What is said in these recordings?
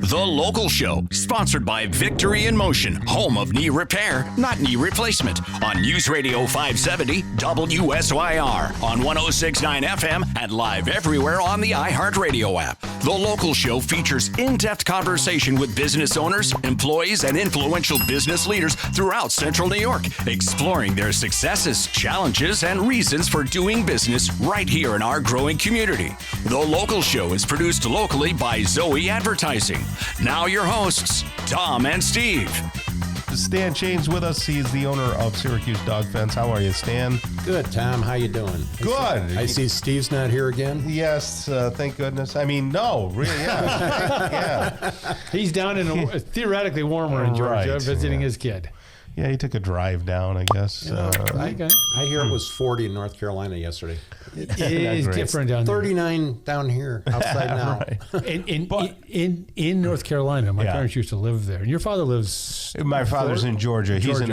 The Local Show, sponsored by Victory in Motion, home of knee repair, not knee replacement, on News Radio 570 WSYR, on 106.9 FM, and live everywhere on the iHeartRadio app. The Local Show features in-depth conversation with business owners, employees, and influential business leaders throughout Central New York, exploring their successes, challenges, and reasons for doing business right here in our growing community. The Local Show is produced locally by Zoe Advertising. Now your hosts, Tom and Steve. Stan Shane's with us. He's the owner of Syracuse Dog Fence. How are you, Stan? Good, Tom. How you doing? Good. I see Steve's not here again. Yes, thank goodness. I mean, no, really, yeah. He's down in theoretically warmer in Georgia, Right, visiting his kid. Yeah, he took a drive down, I guess. I hear it was 40 in North Carolina yesterday. It is different down there. 39 down here outside now. In North Carolina, my parents used to live there. And your father lives... My father's in Georgia. He's in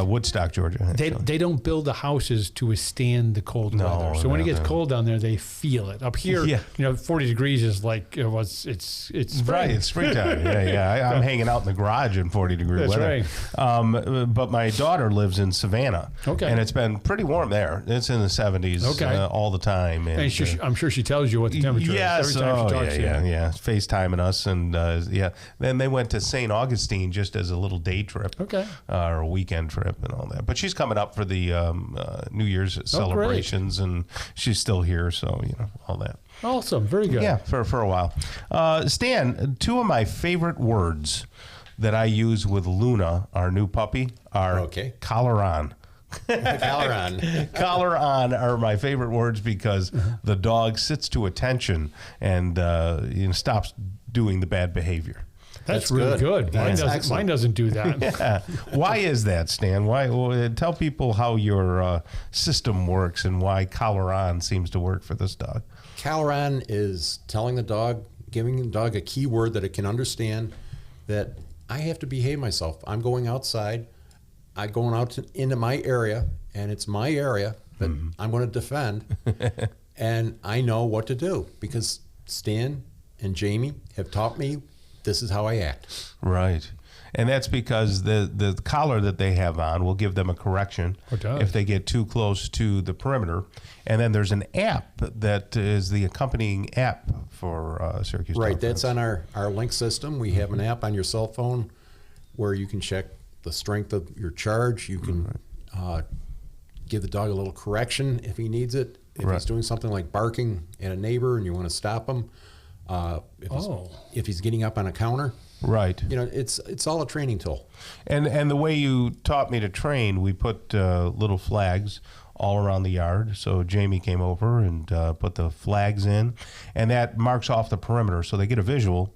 Woodstock, Georgia. They don't build the houses to withstand the cold weather. So when it gets cold down there, they feel it. Up here, 40 degrees is like it's spring. Right, it's springtime. yeah. I'm hanging out in the garage in 40-degree weather. That's right. But my daughter lives in Savannah. Okay. And it's been pretty warm there. It's in the 70s all the time. And I'm sure she tells you what the temperature is every time she talks to you. Yeah. FaceTiming us. And Then they went to St. Augustine just as a little day trip. Okay. Or a weekend trip and all that. But she's coming up for the New Year's celebrations, and she's still here, so, all that. Awesome. Very good. Yeah, for a while. Stan, two of my favorite words that I use with Luna, our new puppy, are collar on. Collar on. Collar on are my favorite words because the dog sits to attention and stops doing the bad behavior. That's really good. Mine doesn't do that. Yeah. Why is that, Stan? Why? Tell people how your system works and why collar on seems to work for this dog. Collar on is telling the dog, giving the dog a key word that it can understand, that I have to behave myself. I'm going outside. I'm going out into my area, and it's my area that I'm going to defend. And I know what to do because Stan and Jamie have taught me this is how I act. Right. And that's because the collar that they have on will give them a correction if they get too close to the perimeter. And then there's an app that is the accompanying app for Syracuse Dog Fence. Right, that's on our link system. We have an app on your cell phone where you can check the strength of your charge. You can give the dog a little correction if he needs it. If he's doing something like barking at a neighbor and you want to stop him. If he's getting up on a counter. Right. It's all a training tool. And the way you taught me to train, we put little flags all around the yard. So Jamie came over and put the flags in, and that marks off the perimeter. So they get a visual,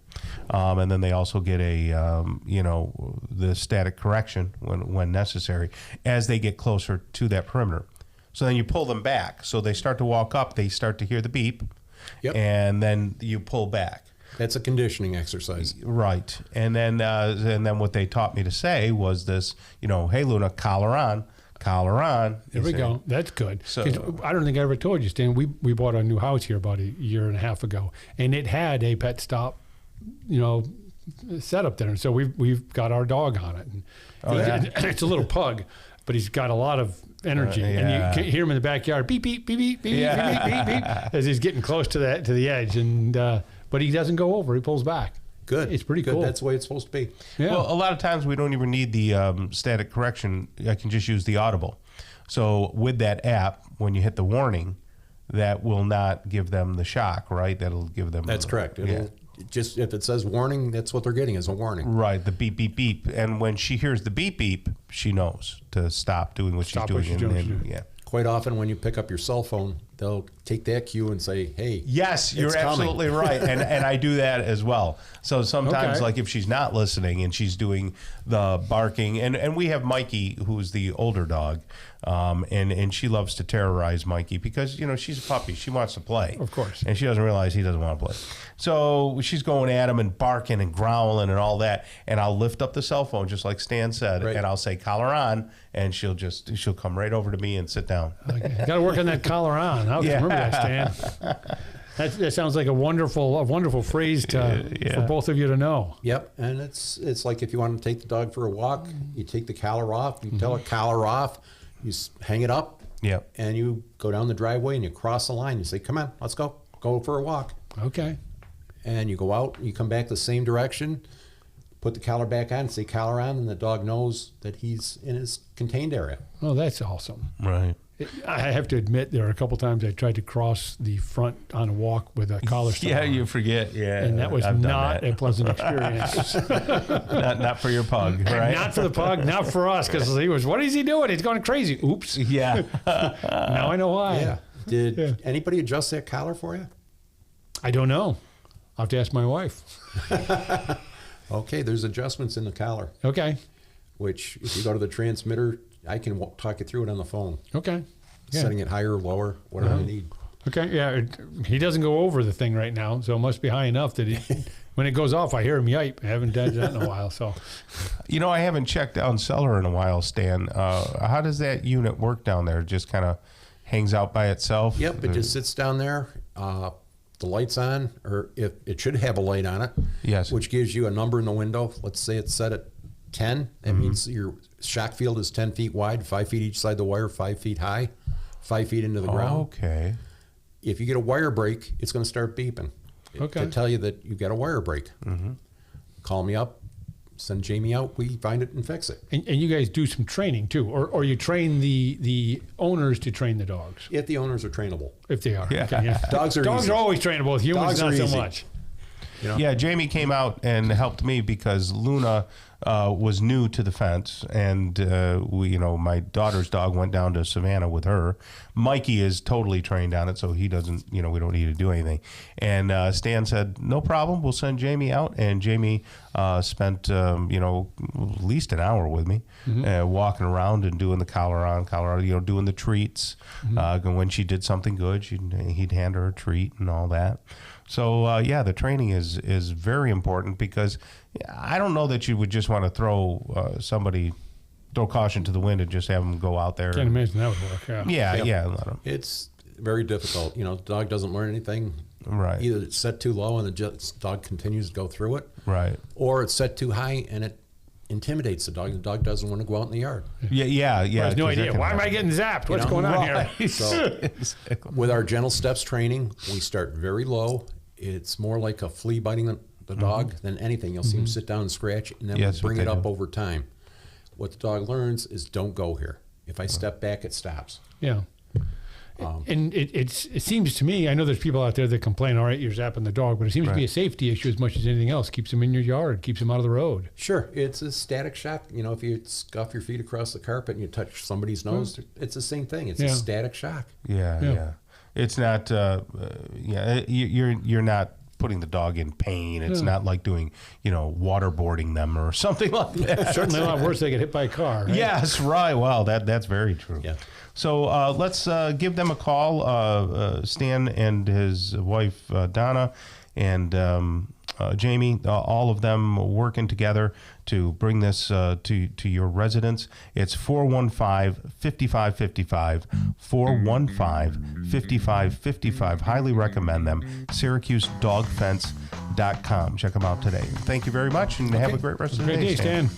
and then they also get the static correction when necessary as they get closer to that perimeter. So then you pull them back. So they start to walk up. They start to hear the beep, and then you pull back. That's a conditioning exercise. Right. And then what they taught me to say was this, hey, Luna, collar on. Collar on. There we go. That's good. So, I don't think I ever told you, Stan, we bought a new house here about a year and a half ago, and it had a pet stop, set up there. And so we've got our dog on it. And it's a little pug, but he's got a lot of energy, and you can hear him in the backyard, beep, beep, beep, beep, beep, beep, beep, beep, as he's getting close to the edge. And but he doesn't go over; he pulls back. Good. It's pretty cool. That's the way it's supposed to be. Yeah. Well, a lot of times we don't even need the static correction. I can just use the audible. So with that app, when you hit the warning, that will not give them the shock, right? That'll give them. That's correct. Just if it says warning, that's what they're getting is a warning. Right, the beep, beep, beep. And when she hears the beep, beep, she knows to stop doing what she's doing. Yeah. Quite often when you pick up your cell phone, they'll take that cue and say, hey, yes, you're absolutely right. And I do that as well. So sometimes, like if she's not listening and she's doing the barking, and we have Mikey, who's the older dog, and she loves to terrorize Mikey because, she's a puppy. She wants to play. Of course. And she doesn't realize he doesn't want to play. So she's going at him and barking and growling and all that. And I'll lift up the cell phone, just like Stan said, and I'll say, collar on, and she'll come right over to me and sit down. Okay. Got to work on that collar on. I remember that, Stan. That sounds like a wonderful phrase for both of you to know. Yep, and it's like if you want to take the dog for a walk, you take the collar off, you tell it collar off, you hang it up, and you go down the driveway and you cross the line. You say, "Come on, let's go for a walk." Okay. And you go out, you come back the same direction, put the collar back on, say collar on, and the dog knows that he's in his contained area. Oh, that's awesome. Right. I have to admit, there are a couple times I tried to cross the front on a walk with a collar still on. you forget. Yeah, and that was not a pleasant experience. not for your pug, right? Not for the pug, not for us, because he was, what is he doing? He's going crazy. Oops. Yeah. Now I know why. Yeah. Did anybody adjust that collar for you? I don't know. I'll have to ask my wife. Okay, there's adjustments in the collar, Okay. which if you go to the transmitter, I can talk you through it on the phone. Okay. Yeah. Setting it higher, lower, whatever you need. Okay. Yeah. He doesn't go over the thing right now, so it must be high enough that when it goes off, I hear him yipe. I haven't done that in a while. So, I haven't checked down cellar in a while, Stan. How does that unit work down there? It just kind of hangs out by itself? Yep, it just sits down there. The light's on, or if it should have a light on it. Yes. Which gives you a number in the window. Let's say it's set at 10. That means your shock field is 10 feet wide, 5 feet each side of the wire, 5 feet high, 5 feet into the ground. Okay. If you get a wire break, it's going to start beeping to tell you that you got a wire break. Call me up, send Jamie out, we find it and fix it. and you guys do some training too, or you train the owners to train the dogs If the owners are trainable. if they are. Yeah. Okay, yeah. Dogs are Dogs easy. are always trainable. With humans, Dogs are not so easy. much. You know? Yeah, Jamie came out and helped me because Luna was new to the fence, and my daughter's dog went down to Savannah with her. Mikey is totally trained on it, so he doesn't, we don't need to do anything. And Stan said, no problem, we'll send Jamie out. And Jamie spent, at least an hour with me, walking around and doing the collar on, doing the treats. And when she did something good, he'd hand her a treat and all that. So, the training is very important because I don't know that you would just want to throw caution to the wind and just have them go out there. Can't imagine that would work. Yeah. Let them. It's very difficult. The dog doesn't learn anything. Right. Either it's set too low and the dog continues to go through it. Right. Or it's set too high and it intimidates the dog. The dog doesn't want to go out in the yard. Yeah. He has no idea. Why am I getting zapped? What's going on here? So with our gentle steps training, we start very low. It's more like a flea biting the dog than anything. You'll see him sit down and scratch, and then we bring it up over time. What the dog learns is don't go here. If I step back, it stops. Yeah. And it seems to me, I know there's people out there that complain, all right, you're zapping the dog, but it seems to be a safety issue as much as anything else. Keeps them in your yard, keeps them out of the road. Sure. It's a static shock. If you scuff your feet across the carpet and you touch somebody's nose, it's the same thing. It's a static shock. Yeah. It's not, you're not putting the dog in pain. It's not like doing, waterboarding them or something like that. Certainly a lot worse. They get hit by a car. Right? Yes, right. Well, that's very true. Yeah. So let's give them a call, Stan and his wife, Donna, and Jamie, all of them working together to bring this to your residence. It's 415-5555, 415-5555. Highly recommend them. SyracuseDogFence.com. Check them out today. Thank you very much, and have a great rest of the day, Great day, Stan.